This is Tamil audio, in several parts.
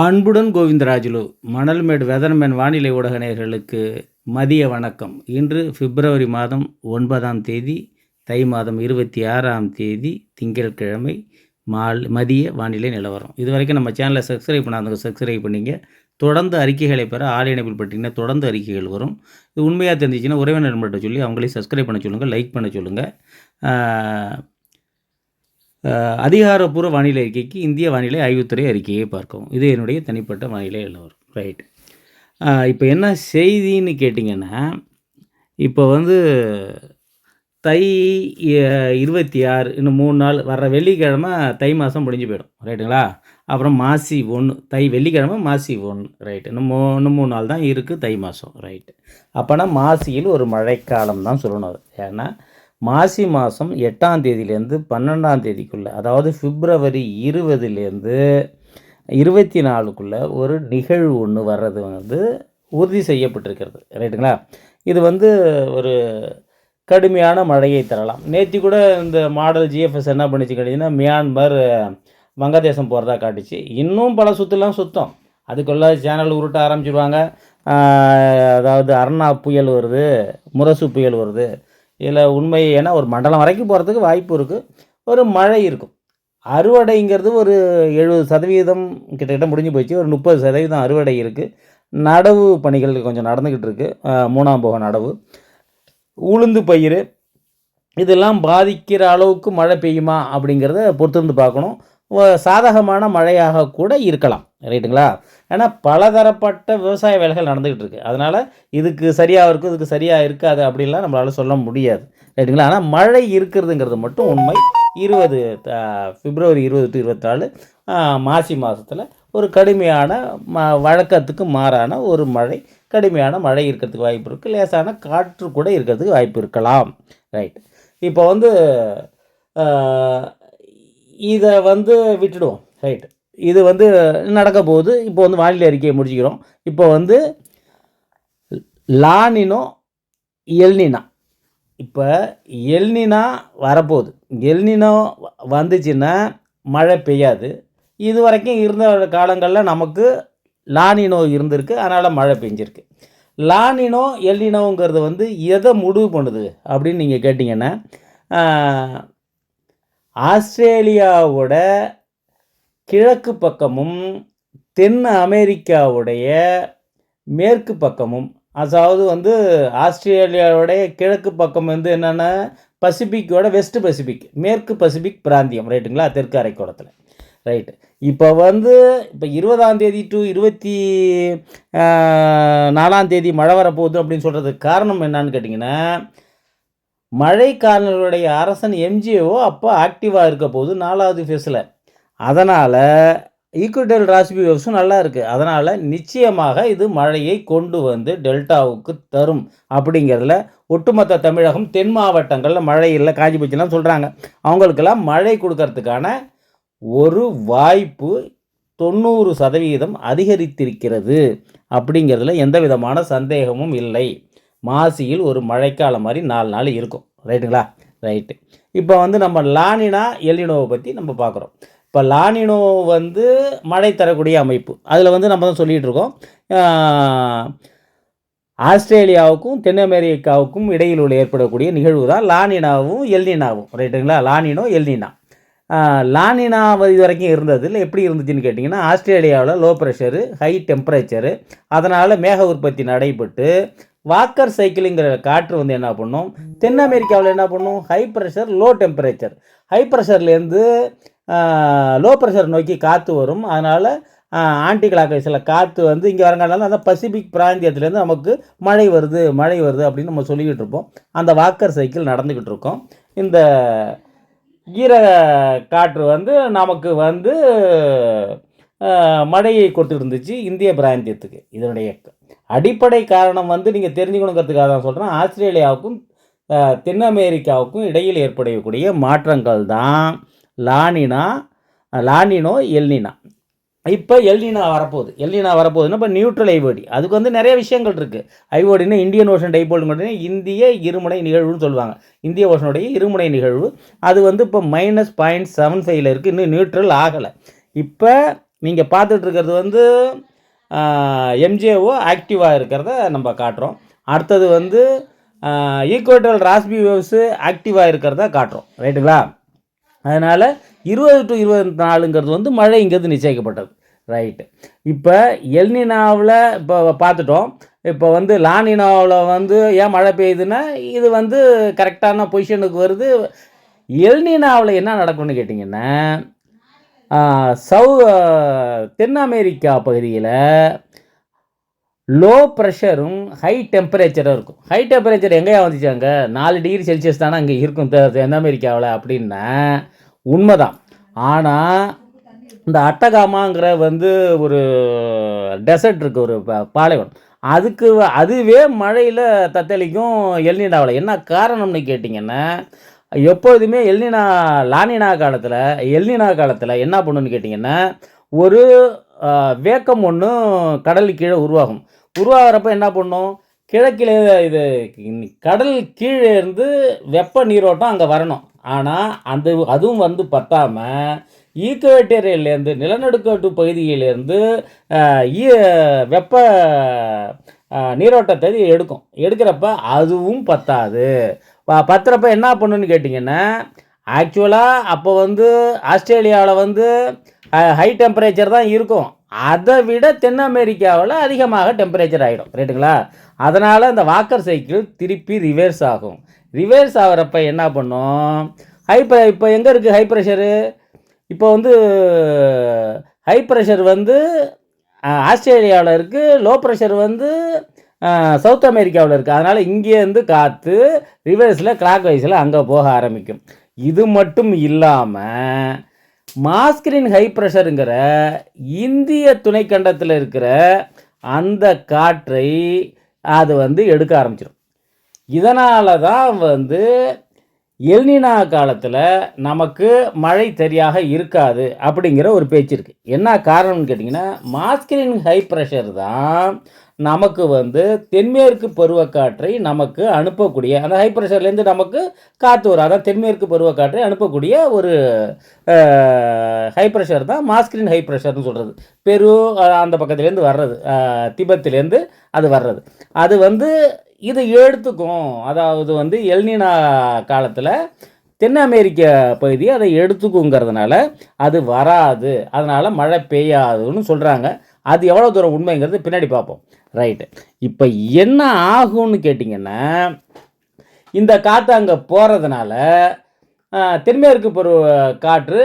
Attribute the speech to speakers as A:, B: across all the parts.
A: அன்புடன் கோவிந்தராஜுலு மணல்மேடு வெதர்மேன் வானிலை ஊடக நேயர்களுக்கு மதிய வணக்கம். இன்று பிப்ரவரி மாதம் 9ஆம் தேதி, தை மாதம் 26ஆம் தேதி திங்கட்கிழமை மதிய வானிலை நிலவரம். இதுவரைக்கும் நம்ம சேனலை சப்ஸ்கிரைப் பண்ணாதவங்க சப்ஸ்கிரைப் பண்ணிங்க. தொடர்ந்து அறிக்கைகளை பெற ஆல் இணைப்பில் பட்டிங்கன்னா தொடர்ந்து அறிக்கைகள் வரும். இது உண்மையாக தெரிஞ்சிச்சுன்னா உறவினர் நண்பர்கிட்ட சொல்லி அவங்களையும் சப்ஸ்கிரைப் பண்ண சொல்லுங்கள், லைக் பண்ண சொல்லுங்கள். அதிகாரப்பூர்வ வானிலை அறிக்கைக்கு இந்திய வானிலை ஆய்வுத்துறை அறிக்கையை பார்க்கவும். இது என்னுடைய தனிப்பட்ட வானிலை நிலவரம். ரைட். இப்போ என்ன செய்தின்னு கேட்டிங்கன்னா, இப்போ வந்து தை 26 இன்னும் 3 நாள் வர்ற வெள்ளிக்கிழமை தை மாதம் முடிஞ்சு போயிடும். ரைட்டுங்களா? அப்புறம் மாசி 1 தை வெள்ளிக்கிழமை மாசி 1. ரைட்டு. இன்னும் 3 நாள் தான் இருக்குது தை மாதம். ரைட்டு. அப்போனா மாசியில் ஒரு மழைக்காலம் தான் சொல்லணும் அது. ஏன்னா மாசி மாதம் 8ஆம் தேதியிலேருந்து 12ஆம் தேதிக்குள்ளே, அதாவது பிப்ரவரி 20லேருந்து 24க்குள்ளே ஒரு நிகழ்வு ஒன்று வர்றது வந்து உறுதி செய்யப்பட்டிருக்கிறது. ரைட்டுங்களா? இது வந்து ஒரு கடுமையான மழையை தரலாம். நேற்று கூட இந்த மாடல் ஜிஎஃப்எஸ் என்ன பண்ணிச்சு கேட்டிங்கன்னா, மியான்மர் வங்கதேசம் போகிறதா காட்டுச்சு. இன்னும் பல சுற்றுலாம் சுத்தம். அதுக்குள்ளே சேனல் உருட்ட ஆரம்பிச்சிடுவாங்க. அதாவது அர்னா புயல் வருது, முரசு புயல் வருது. இதில் உண்மை ஏன்னா ஒரு மண்டலம் வரைக்கும் போகிறதுக்கு வாய்ப்பு இருக்குது. ஒரு மழை இருக்கும். அறுவடைங்கிறது ஒரு 70% கிட்டத்தட்ட முடிஞ்சு போச்சு. ஒரு 30% அறுவடை இருக்குது. நடவு பணிகள் கொஞ்சம் நடந்துக்கிட்டு இருக்குது. 3ஆம் போக நடவு, உளுந்து பயிர் இதெல்லாம் பாதிக்கிற அளவுக்கு மழை பெய்யுமா அப்படிங்கிறத பொறுத்திருந்து பார்க்கணும். சாதகமான மழையாக கூட இருக்கலாம். ரைட்டுங்களா? ஏன்னா பலதரப்பட்ட விவசாய வேலைகள் நடந்துக்கிட்டு இருக்குது. அதனால் இதுக்கு சரியாக இருக்கும், இதுக்கு சரியாக இருக்காது அப்படின்லாம் நம்மளால் சொல்ல முடியாது. ரைட்டுங்களா? ஆனால் மழை இருக்கிறதுங்கிறது மட்டும் உண்மை. பிப்ரவரி 20 to 24 மாசி மாதத்தில் ஒரு கடுமையான வழக்கத்துக்கு மாறான ஒரு மழை, கடுமையான மழை இருக்கிறதுக்கு வாய்ப்பு இருக்குது. லேசான காற்று கூட இருக்கிறதுக்கு வாய்ப்பு இருக்கலாம். ரைட். இப்போ வந்து இதை வந்து விட்டுடுவோம். ரைட். இது வந்து நடக்க போகுது. இப்போ வந்து வானிலை அறிக்கையை முடிச்சுக்கிறோம். இப்போ வந்து லானினோ எல்னினா. இப்போ எல்னினா வரப்போகுது. எல்னினோ வந்துச்சுன்னா மழை பெய்யாது. இது வரைக்கும் இருந்த காலங்களில் நமக்கு லானினோ இருந்திருக்கு, அதனால் மழை பெஞ்சிருக்கு. லானினோ எல்னினோங்கிறது வந்து எதை முடிவு பண்ணுது அப்படின்னு நீங்கள் கேட்டிங்கன்னா, ஆஸ்திரேலியாவோட கிழக்கு பக்கமும் தென் அமெரிக்காவுடைய மேற்கு பக்கமும், அதாவது வந்து ஆஸ்திரேலியாவுடைய கிழக்கு பக்கம் வந்து என்னென்னா பசிபிக்கோட வெஸ்ட் பசிபிக், மேற்கு பசிபிக் பிராந்தியம். ரைட்டுங்களா? தெற்கு அரைக்கோளத்தில். ரைட்டு. இப்போ வந்து இப்போ 20ஆம் தேதி to 24ஆம் தேதி மழை வரப்போகுது அப்படின்னு சொல்கிறதுக்கு காரணம் என்னன்னு கேட்டிங்கன்னா, மழைக்காரர்களுடைய அரசன் எம்ஜிஓ அப்போ ஆக்டிவாக இருக்க போது 4வது ஃபேஸில். அதனால் ஈக்குவட்டல் ராசிபி வேவ்ஸும் நல்லா இருக்குது. அதனால் நிச்சயமாக இது மழையை கொண்டு வந்து டெல்டாவுக்கு தரும் அப்படிங்கிறதுல ஒட்டுமொத்த தமிழகம் தென் மாவட்டங்களில் மழை இல்லை, காஞ்சி போச்சுலாம் சொல்கிறாங்க. அவங்களுக்கெல்லாம் மழை கொடுக்கறதுக்கான ஒரு வாய்ப்பு 90% அதிகரித்திருக்கிறது அப்படிங்கிறதுல எந்த விதமான சந்தேகமும் இல்லை. மாசியில் ஒரு மழைக்காலம் மாதிரி 4 நாள் இருக்கும். ரைட்டுங்களா? ரைட்டு. இப்போ வந்து நம்ம லானினா எல்னினோவை பற்றி நம்ம பார்க்குறோம். இப்போ லானினோ வந்து மழை தரக்கூடிய அமைப்பு. அதில் வந்து நம்ம தான் சொல்லிகிட்டு இருக்கோம், ஆஸ்திரேலியாவுக்கும் தென் அமெரிக்காவுக்கும் இடையில் உள்ள ஏற்படக்கூடிய நிகழ்வு தான் லானினாவும் எல்னினாவும். ரைட்டுங்களா? லானினோ எல்னினா. லானினா இது வரைக்கும் இருந்தது இல்லை. எப்படி இருந்துச்சுன்னு கேட்டிங்கன்னா, ஆஸ்திரேலியாவில் லோ ப்ரெஷரு, ஹை டெம்பரேச்சரு, அதனால் மேக உற்பத்தி நடைபெற்று வாக்கர் சைக்கிளுங்கிற காற்று வந்து என்ன பண்ணும், தென் அமெரிக்காவில் என்ன பண்ணும், high pressure low temperature, high ப்ரெஷர்லேருந்து லோ ப்ரெஷர் நோக்கி காற்று வரும். அதனால் ஆன்டி கிளாக் வைஸில் காற்று வந்து இங்கே வரங்கானால அந்த பசிபிக் பிராந்தியத்துலேருந்து நமக்கு மழை வருது அப்படின்னு நம்ம சொல்லிக்கிட்டு இருப்போம். அந்த வாக்கர் சைக்கிள் நடந்துக்கிட்டு இருக்கோம். இந்த ஈர காற்று வந்து நமக்கு வந்து மழையை கொடுத்துட்டு இருந்துச்சு இந்திய பிராந்தியத்துக்கு. இதனுடைய அடிப்படை காரணம் வந்து நீங்கள் தெரிஞ்சுக்கணுங்கிறதுக்காக தான் சொல்கிறேன். ஆஸ்திரேலியாவுக்கும் தென் அமெரிக்காவுக்கும் இடையில் ஏற்படக்கூடிய மாற்றங்கள் தான் லானினோ எல்னினா. இப்போ எல்னினா வரப்போகுதுன்னா இப்போ நியூட்ரல் ஐஓடி. அதுக்கு வந்து நிறைய விஷயங்கள் இருக்குது. ஐஓடினா இந்தியன் ஓஷன் டைபோல் மட்டும் இந்திய இருமுனை நிகழ்வுன்னு சொல்லுவாங்க. இந்திய ஓஷனுடைய இருமுனை நிகழ்வு. அது வந்து இப்போ -0.75 இருக்குது. இன்னும் நியூட்ரல் ஆகலை. இப்போ நீங்கள் பார்த்துட்டு இருக்கிறது வந்து எம்ஜேஓ ஆக்டிவாக இருக்கிறத நம்ம காட்டுறோம். அடுத்தது வந்து ஈக்குவேட்டல் ராஸ்பி வேவ்ஸு ஆக்டிவாக இருக்கிறத காட்டுறோம். ரைட்டுங்களா? அதனால் 20 to 24ங்கிறது வந்து மழை இங்கிறது நிச்சயிக்கப்பட்டது. ரைட்டு. இப்போ எல்னினாவில் இப்போ பார்த்துட்டோம். இப்போ வந்து லானினாவில் வந்து ஏன் மழை பெய்யுதுன்னா இது வந்து கரெக்டான பொசிஷனுக்கு வருது. எல்னினாவில் என்ன நடக்கும்னு கேட்டிங்கன்னா தென் அமெரிக்கா பகுதியில் லோ ப்ரெஷரும் ஹை டெம்பரேச்சரும் இருக்கும். ஹை டெம்பரேச்சர் எங்கேயா வந்துச்சாங்க? 4 டிகிரி செல்சியஸ் தானே அங்கே இருக்கும் தென் அமெரிக்காவில் அப்படின்னா உண்மைதான். ஆனால் இந்த அட்டகாமாங்கிற வந்து ஒரு டெசர்ட் இருக்குது, ஒரு பாலைவனம், அதுவே மழையில் தத்தளிக்கும் எல்னினாவில். என்ன காரணம்னு கேட்டிங்கன்னா எப்பொழுதுமே லானினா காலத்தில் என்ன பண்ணுன்னு கேட்டிங்கன்னா ஒரு வேக்கம் ஒன்று கடலுக்கு கீழே உருவாகிறப்ப என்ன பண்ணும், கிழக்கிலே இது கடல் கீழே இருந்து வெப்ப நீரோட்டம் அங்கே வரணும். ஆனால் அதுவும் வந்து பத்தாமல் ஈக்குவேட்டரியிலேருந்து நிலநடுக்கட்டு பகுதியிலேருந்து வெப்ப நீரோட்டத்தை எடுக்கிறப்ப அதுவும் பத்தாது. பத்துறப்ப என்ன பண்ணுன்னு கேட்டிங்கன்னா ஆக்சுவலாக அப்போ வந்து ஆஸ்திரேலியாவில் வந்து ஹை டெம்பரேச்சர் தான் இருக்கும். அதை விட தென் அமெரிக்காவில் அதிகமாக டெம்பரேச்சர் ஆகிடும். ரைட்டுங்களா? அதனால் இந்த வாக்கர் சைக்கிள் திருப்பி ரிவர்ஸ் ஆகும். ரிவர்ஸ் ஆகிறப்ப என்ன பண்ணும், இப்போ எங்கே இருக்குது ஹை ப்ரெஷரு? இப்போ வந்து ஹை ப்ரெஷர் வந்து ஆஸ்திரேலியாவில் இருக்குது, லோ ப்ரெஷர் வந்து சவுத் அமெரிக்காவில் இருக்குது. அதனால் இங்கேருந்து காற்று ரிவர்ஸில் கிளாக் வைஸில் அங்கே போக ஆரம்பிக்கும். இது மட்டும் இல்லாமல் மாஸ்கிரின் ஹை ப்ரெஷருங்கிற இந்திய துணைக்கண்டத்தில் இருக்கிற அந்த காற்றை அது வந்து எடுக்க ஆரம்பிச்சிடும். இதனால தான் வந்து எல்னினா காலத்தில் நமக்கு மழை சரியாக இருக்காது அப்படிங்கிற ஒரு பேச்சு இருக்குது. என்ன காரணம்னு கேட்டிங்கன்னா மாஸ்கிரின் ஹை ப்ரெஷர் தான் நமக்கு வந்து தென்மேற்கு பருவக்காற்றை நமக்கு அனுப்பக்கூடிய, அந்த ஹை ப்ரெஷர்லேருந்து நமக்கு காற்று வரும், அதான் தென்மேற்கு பருவக்காற்றை அனுப்பக்கூடிய ஒரு ஹை ப்ரெஷர் தான் மாஸ்கிரின் ஹை ப்ரெஷர்னு சொல்கிறது. அந்த பக்கத்துலேருந்து வர்றது, திபெத்திலேருந்து அது வர்றது, அது வந்து இது எடுத்துக்கும். அதாவது வந்து எல்னினா காலத்தில் தென் அமெரிக்க பகுதி அதை எடுத்துக்குங்கிறதுனால அது வராது, அதனால் மழை பெய்யாதுன்னு சொல்கிறாங்க. அது எவ்வளோ தூரம் உண்மைங்கிறது பின்னாடி பார்ப்போம். ரைட்டு. இப்போ என்ன ஆகும்னு கேட்டிங்கன்னா இந்த காற்று அங்கே போகிறதுனால தென்மேற்கு பருவ காற்று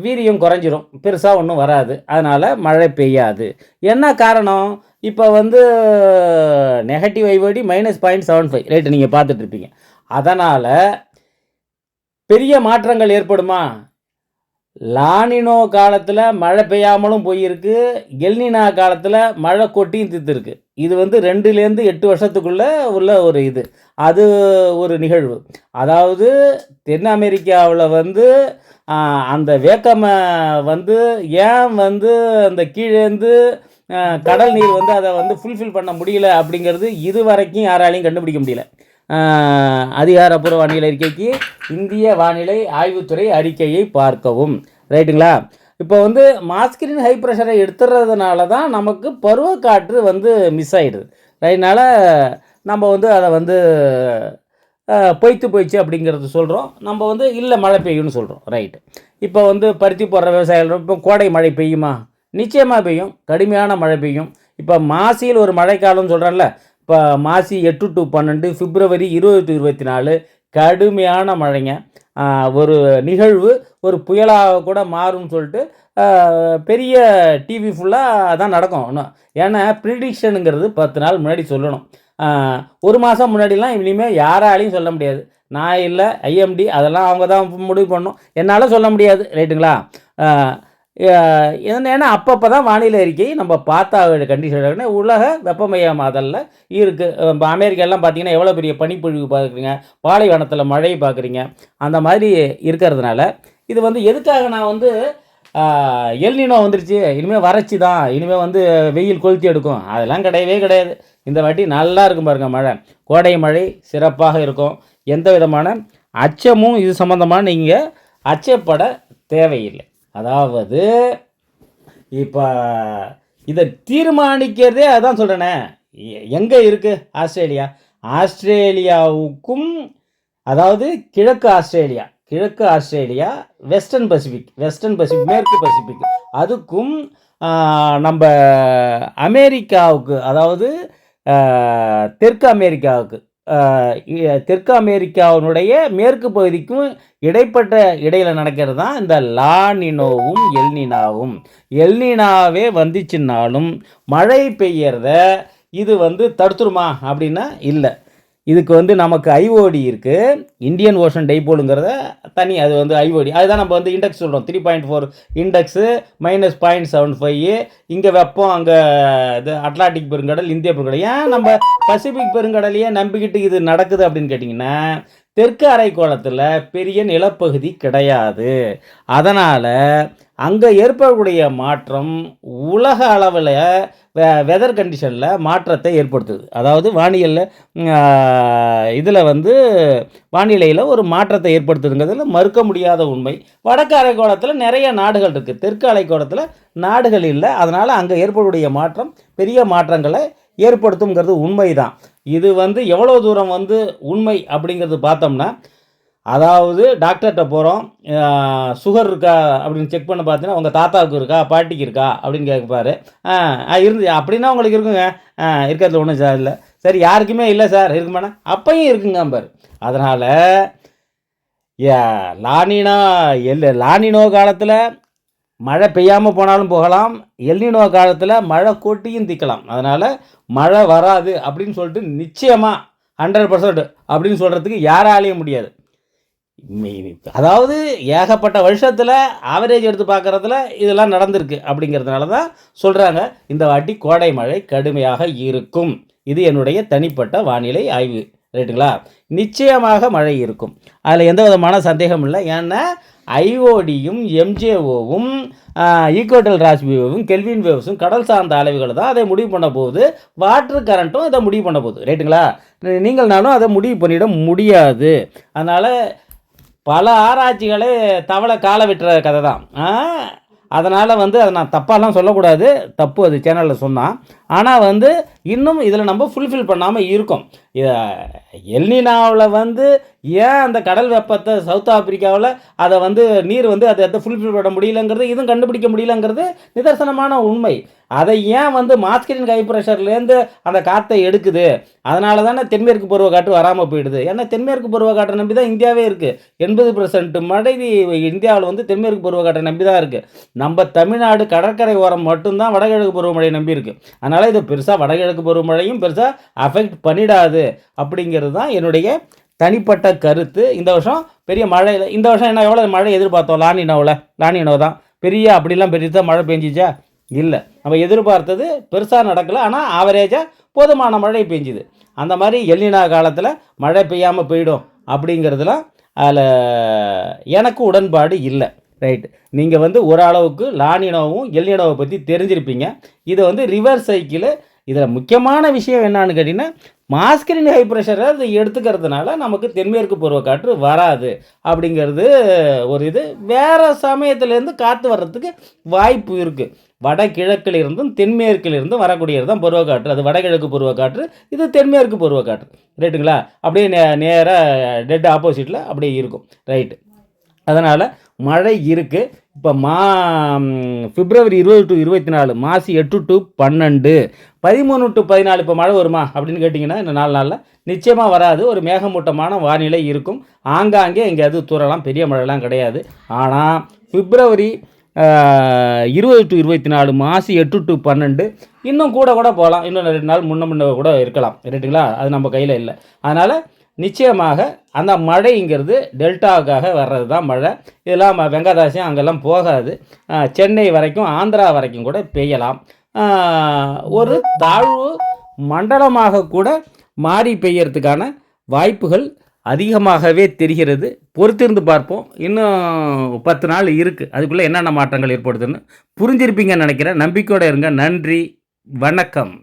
A: வீரியம் குறைஞ்சிரும், பெருசாக ஒன்றும் வராது, அதனால் மழை பெய்யாது. என்ன காரணம்? இப்போ வந்து நெகட்டிவ் ஐஓடி -0.75 ரைட்டு நீங்கள் பார்த்துட்ருப்பீங்க. அதனால் பெரிய மாற்றங்கள் ஏற்படுமா? லானினோ காலத்தில் மழை பெய்யாமலும் போயிருக்கு, எல்னினா காலத்தில் மழை கொட்டியும் தீர்த்துருக்கு. இது வந்து 2லேருந்து 8 வருஷத்துக்குள்ளே உள்ள ஒரு அது ஒரு நிகழ்வு. அதாவது தென் அமெரிக்காவில் வந்து அந்த வேக்கமை வந்து ஏன் வந்து அந்த கீழேருந்து கடல் நீர் வந்து அதை வந்து ஃபுல்ஃபில் பண்ண முடியல அப்படிங்கிறது இது வரைக்கும் யாராலையும் கண்டுபிடிக்க முடியல. அதிகாரப்பூர்வ வானிலை அறிக்கைக்கு இந்திய வானிலை ஆய்வுத்துறை அறிக்கையை பார்க்கவும். ரைட்டுங்களா? இப்போ வந்து மாஸ்கிரின் ஹை ப்ரெஷரை எடுத்துறதுனால தான் நமக்கு பருவக்காற்று வந்து மிஸ் ஆகிடுது. அதனால் நம்ம வந்து அதை வந்து பொய்த்து போயிடுச்சு அப்படிங்கிறது சொல்கிறோம். நம்ம வந்து இல்லை மழை பெய்யும்னு சொல்கிறோம். ரைட்டு. இப்போ வந்து பருத்தி போடுற விவசாயிகள் இப்போ கோடை மழை பெய்யுமா? நிச்சயமாக பெய்யும், கடுமையான மழை பெய்யும். இப்போ மாசியில் ஒரு மழைக்காலம்னு சொல்கிறேன்ல, இப்போ மாசி 8 to 12, பிப்ரவரி 20 to 24 கடுமையான மழைங்க. ஒரு நிகழ்வு ஒரு புயலாக கூட மாறும்னு சொல்லிட்டு பெரிய டிவி ஃபுல்லாக தான் நடக்கும். இன்னும் ஏன்னா ப்ரிடிக்ஷனுங்கிறது 10 நாள் முன்னாடி சொல்லணும். ஒரு மாதம் முன்னாடிலாம் இனிமேல் யாராலையும் சொல்ல முடியாது. நான் இல்லை, ஐஎம்டி அதெல்லாம் அவங்க தான் முடிவு பண்ணணும், என்னால் சொல்ல முடியாது. ரைட்டுங்களா? ஏன்னா அப்பப்போ தான் வானிலை அறிக்கை நம்ம பார்த்தா கண்டிஷன். உலக வெப்பமயமாதலில் இருக்குது. இப்போ அமெரிக்காலாம் பார்த்தீங்கன்னா எவ்வளோ பெரிய பனிப்பொழிவு பார்க்குறீங்க, பாலைவனத்தில் மழை பார்க்குறீங்க. அந்த மாதிரி இருக்கிறதுனால இது வந்து எதுக்காக நான் வந்து எல்னினோ வந்துருச்சு, இனிமேல் வறட்சி தான், இனிமேல் வந்து வெயில் கொளுத்தி எடுக்கும், அதெல்லாம் கிடையவே கிடையாது. இந்த வாட்டி நல்லா இருக்கும் பாருங்கள் மழை. கோடை மழை சிறப்பாக இருக்கும். எந்த விதமான அச்சமும் இது சம்மந்தமாக நீங்கள் அச்சப்பட தேவையில்லை. அதாவது இப்போ இதை தீர்மானிக்கிறதே அதான் சொல்கிறேனே. எங்கே இருக்குது ஆஸ்திரேலியா? ஆஸ்திரேலியாவுக்கும், அதாவது கிழக்கு ஆஸ்திரேலியா, வெஸ்டர்ன் பசிபிக் மேற்கு பசிபிக், அதுக்கும் நம்ம அமெரிக்காவுக்கு, அதாவது தெற்கு அமெரிக்காவுக்கு, தெற்கு அமெரிக்காவினுடைய மேற்கு பகுதிக்கும் இடையில் நடக்கிறது தான் இந்த லானினோவும் எல்னினாவும். எல்னினாவே வந்துச்சுன்னாலும் மழை பெய்யறத இது தடுத்துருமா அப்படின்னா இல்லை. இதுக்கு நமக்கு ஐஓடி இருக்குது, இந்தியன் ஓஷன் டைபோலுங்கிறத தனி. அது ஐஓடி, அதுதான் நம்ம இண்டெக்ஸ் சொல்கிறோம். 3.4 இண்டெக்ஸு -0.75. இங்கே வெப்பம், அங்கே இது அட்லாண்டிக் பெருங்கடல், இந்திய பெருங்கடல். ஏன் நம்ம பசிபிக் பெருங்கடலையே நம்பிக்கிட்டு இது நடக்குது அப்படின்னு கேட்டிங்கன்னா, தெற்கு அரைக்கோளத்தில் பெரிய நிலப்பகுதி கிடையாது. அதனால் அங்கே ஏற்படக்கூடிய மாற்றம் உலக அளவில் வெதர் கண்டிஷனில் மாற்றத்தை ஏற்படுத்துது. அதாவது வானியலில் இதில் வானிலையில் ஒரு மாற்றத்தை ஏற்படுத்துதுங்கிறதுல மறுக்க முடியாத உண்மை. வடக்கு அரைக்கோளத்தில் நிறைய நாடுகள் இருக்குது, தெற்கு அரைக்கோளத்தில் நாடுகள் இல்லை. அதனால் அங்கே ஏற்படக்கூடிய மாற்றம் பெரிய மாற்றங்களை ஏற்படுத்துங்கிறது உண்மை தான். இது எவ்வளோ தூரம் உண்மை அப்படிங்கிறது பார்த்தோம்னா, அதாவது டாக்டர்கிட்ட போகிறோம், சுகர் இருக்கா அப்படின்னு செக் பண்ண பார்த்தீங்கன்னா, உங்கள் தாத்தாவுக்கு இருக்கா, பாட்டிக்கு இருக்கா அப்படின்னு கேட்பாரு. இருந்து அப்படின்னா உங்களுக்கு இருக்குங்க, இருக்கிறதுல ஒன்றும் சார் இல்லை. சரி, யாருக்குமே இல்லை சார், இருக்குமாண்ணா? அப்பையும் இருக்குங்க பாரு. அதனால் லானினோ காலத்தில் மழை பெய்யாமல் போனாலும் போகலாம், எல்னினோ காலத்தில் மழை கொட்டியும் திக்கலாம். அதனால் மழை வராது அப்படின்னு சொல்லிட்டு நிச்சயமாக 100% அப்படின்னு சொல்கிறதுக்கு யாராலையும் முடியாது. அதாவது ஏகப்பட்ட வருஷத்தில் ஆவரேஜ் எடுத்து பார்க்குறதுல இதெல்லாம் நடந்திருக்கு. அப்படிங்கிறதுனால தான் சொல்கிறாங்க இந்த வாட்டி கோடை மழை கடுமையாக இருக்கும். இது என்னுடைய தனிப்பட்ட வானிலை ஆய்வு. ரைட்டுங்களா? நிச்சயமாக மழை இருக்கும், அதில் எந்த விதமான சந்தேகம் இல்லை. ஏன்னா ஐஓடியும் எம்ஜேஓவும் ஈக்குவட்டல் ராஸ்பியும் கெல்வின் வேவ்ஸும் கடல் சார்ந்த அளவுகள் தான் அதை முடிவு பண்ண போகுது. வாட்டர் கரண்ட்டும் இதை முடிவு பண்ண போகுது. ரைட்டுங்களா? நீங்கள் நானும் அதை முடிவு பண்ணிட முடியாது. அதனால் பல ஆராய்ச்சிகளே தவளை காலை விட்டுற கதை தான். அதனால் அதை நான் தப்பாலாம் சொல்லக்கூடாது, தப்பு அது சேனலில் சொன்னான். ஆனால் இன்னும் இதில் நம்ம ஃபுல்ஃபில் பண்ணாமல் இருக்கோம். எல்னினாவில் ஏன் அந்த கடல் வெப்பத்தை சவுத் ஆப்பிரிக்காவில் அதை நீர் அதை ஃபுல்ஃபில் பண்ண முடியலங்கிறது, இதுவும் கண்டுபிடிக்க முடியலங்கிறது நிதர்சனமான உண்மை. அதை ஏன் மாஸ்கரின் ஹை ப்ரெஷர்லேருந்து அந்த காற்றை எடுக்குது, அதனால தானே தென்மேற்கு பருவக்காற்று வராமல் போயிடுது. ஏன்னா தென்மேற்கு பருவக்காற்றை நம்பி தான் இந்தியாவே இருக்குது. 80% மழை இந்தியாவில் தென்மேற்கு பருவக்காற்றை நம்பி தான் இருக்குது. நம்ம தமிழ்நாடு கடற்கரை ஓரம் மட்டும்தான் வடகிழக்கு பருவமழை நம்பி இருக்குது. அதனால் இது பெருசாக வடகிழக்கு பருவமழையும் பெருசாக அஃபெக்ட் பண்ணிடாது அப்படிங்கிறது தான் என்னுடைய தனிப்பட்ட கருத்து. இந்த வருஷம் பெரிய மழை இல்லை. இந்த வருஷம் என்ன எவ்வளோ மழை எதிர்பார்த்தோம்? லானினோ தான் பெரிய, அப்படிலாம் பெருசாக மழை பெஞ்சிச்சா? இல்லை. நம்ம எதிர்பார்த்தது பெருசாக நடக்கலை, ஆனால் ஆவரேஜாக போதுமான மழை பெஞ்சுது. அந்த மாதிரி எல்னினோ காலத்தில் மழை பெய்யாமல் போயிடும் அப்படிங்கிறதுலாம் அதில் எனக்கு உடன்பாடு இல்லை. ரைட்டு. நீங்கள் ஓரளவுக்கு லானினோவும் எல்னினோவை பற்றி தெரிஞ்சிருப்பீங்க. இது ரிவர்ஸ் சைக்கிள். இதில் முக்கியமான விஷயம் என்னான்னு கேட்டிங்கன்னா, மாஸ்கரின் ஹை ப்ரெஷரை அது எடுத்துக்கிறதுனால நமக்கு தென்மேற்கு பருவக்காற்று வராது அப்படிங்கிறது ஒரு இது. வேறு சமயத்துலேருந்து காற்று வர்றதுக்கு வாய்ப்பு இருக்குது. வடகிழக்கிலிருந்தும் தென்மேற்கிலிருந்தும் வரக்கூடியது தான் பருவக்காற்று. அது வடகிழக்கு பருவக்காற்று, இது தென்மேற்கு பருவக்காற்று. ரைட்டுங்களா? அப்படியே நேராக டெட் ஆப்போசிட்டில் அப்படியே இருக்கும். ரைட்டு. அதனால் மழை இருக்குது. இப்போ பிப்ரவரி 20 to 24, மாசி 8 to 12, 13 to 14 இப்போ மழை வருமா அப்படின்னு கேட்டிங்கன்னா, இந்த 4 நாளில் நிச்சயமாக வராது. ஒரு மேகமூட்டமான வானிலை இருக்கும். ஆங்காங்கே எங்கேயாவது தூரலாம், பெரிய மழைலாம் கிடையாது. ஆனால் பிப்ரவரி 20 to 24, மாசி 8 to 12 இன்னும் கூட போகலாம். இன்னும் 2 நாள் முன்ன கூட இருக்கலாம். ரைட்டுங்களா? அது நம்ம கையில் இல்லை. அதனால் நிச்சயமாக அந்த மழைங்கிறது டெல்டாவுக்காக வர்றது தான் மழை. இதெல்லாம் வெங்கடாசியம் அங்கெல்லாம் போகாது. சென்னை வரைக்கும், ஆந்திரா வரைக்கும் கூட பெய்யலாம். ஒரு தாழ்வு மண்டலமாக கூட மாறி பெய்யறதுக்கான வாய்ப்புகள் அதிகமாகவே தெரிகிறது. பொறுத்திருந்து பார்ப்போம். இன்னும் 10 நாள் இருக்குது. அதுக்குள்ளே என்னென்ன மாற்றங்கள் ஏற்படுதுன்னு புரிஞ்சிருப்பீங்கன்னு நினைக்கிறேன். நம்பிக்கையோடு இருங்க. நன்றி, வணக்கம்.